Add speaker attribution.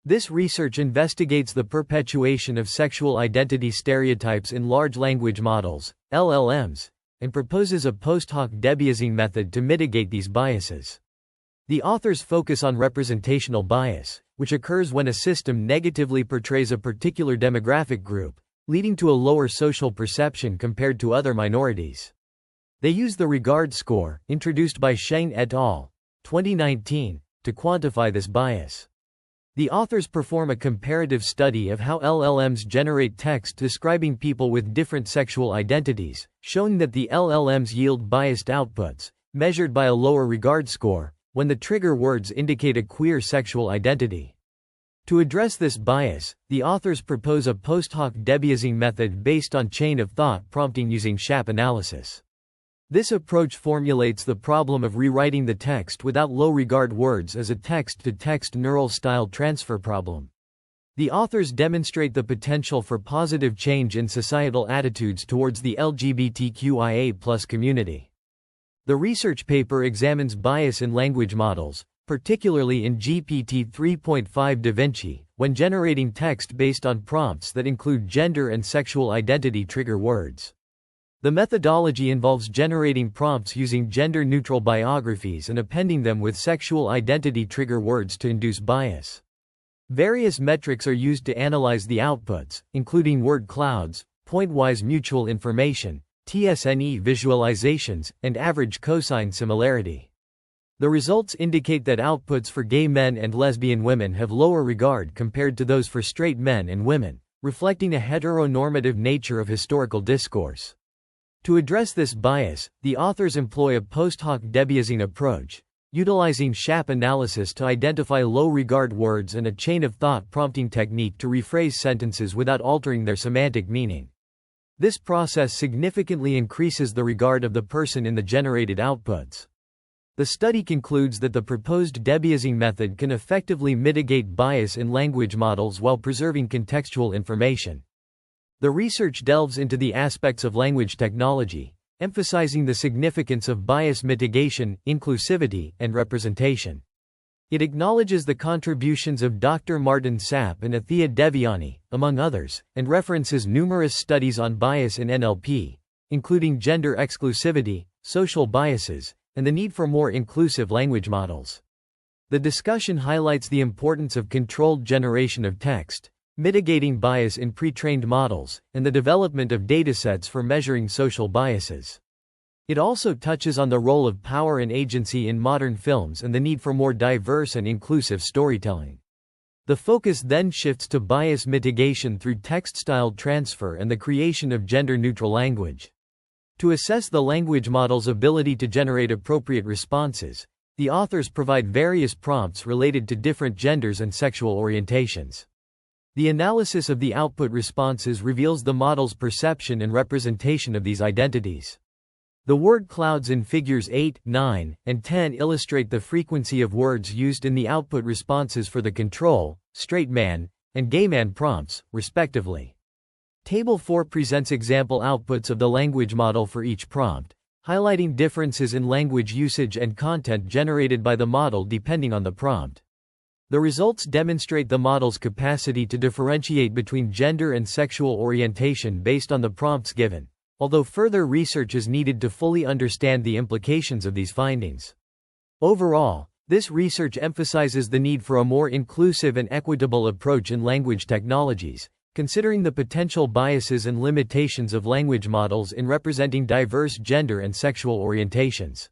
Speaker 1: This research investigates the perpetuation of sexual identity stereotypes in large language models, LLMs, and proposes a post-hoc debiasing method to mitigate these biases. The authors focus on representational bias, which occurs when a system negatively portrays a particular demographic group, leading to a lower social perception compared to other minorities. They use the regard score, introduced by Sheng et al. 2019, to quantify this bias. The authors perform a comparative study of how LLMs generate text describing people with different sexual identities, showing that the LLMs yield biased outputs, measured by a lower regard score, when the trigger words indicate a queer sexual identity. To address this bias, the authors propose a post-hoc debiasing method based on chain-of-thought prompting using SHAP analysis. This approach formulates the problem of rewriting the text without low-regard words as a text-to-text neural style transfer problem. The authors demonstrate the potential for positive change in societal attitudes towards the LGBTQIA+ community. The research paper examines bias in language models, particularly in GPT 3.5 DaVinci, when generating text based on prompts that include gender and sexual identity trigger words. The methodology involves generating prompts using gender-neutral biographies and appending them with sexual identity trigger words to induce bias. Various metrics are used to analyze the outputs, including word clouds, point-wise mutual information, TSNE visualizations, and average cosine similarity. The results indicate that outputs for gay men and lesbian women have lower regard compared to those for straight men and women, reflecting a heteronormative nature of historical discourse. To address this bias, the authors employ a post-hoc debiasing approach, utilizing SHAP analysis to identify low-regard words and a chain-of-thought prompting technique to rephrase sentences without altering their semantic meaning. This process significantly increases the regard of the person in the generated outputs. The study concludes that the proposed debiasing method can effectively mitigate bias in language models while preserving contextual information. The research delves into the aspects of language technology, emphasizing the significance of bias mitigation, inclusivity, and representation. It acknowledges the contributions of Dr. Martin Sapp and Athea Devyani, among others, and references numerous studies on bias in NLP, including gender exclusivity, social biases, and the need for more inclusive language models. The discussion highlights the importance of controlled generation of text, mitigating bias in pre-trained models, and the development of datasets for measuring social biases. It also touches on the role of power and agency in modern films and the need for more diverse and inclusive storytelling. The focus then shifts to bias mitigation through text-style transfer and the creation of gender-neutral language. To assess the language model's ability to generate appropriate responses, the authors provide various prompts related to different genders and sexual orientations. The analysis of the output responses reveals the model's perception and representation of these identities. The word clouds in figures 8, 9, and 10 illustrate the frequency of words used in the output responses for the control, straight man, and gay man prompts, respectively. Table 4 presents example outputs of the language model for each prompt, highlighting differences in language usage and content generated by the model depending on the prompt. The results demonstrate the model's capacity to differentiate between gender and sexual orientation based on the prompts given, although further research is needed to fully understand the implications of these findings. Overall, this research emphasizes the need for a more inclusive and equitable approach in language technologies, considering the potential biases and limitations of language models in representing diverse gender and sexual orientations.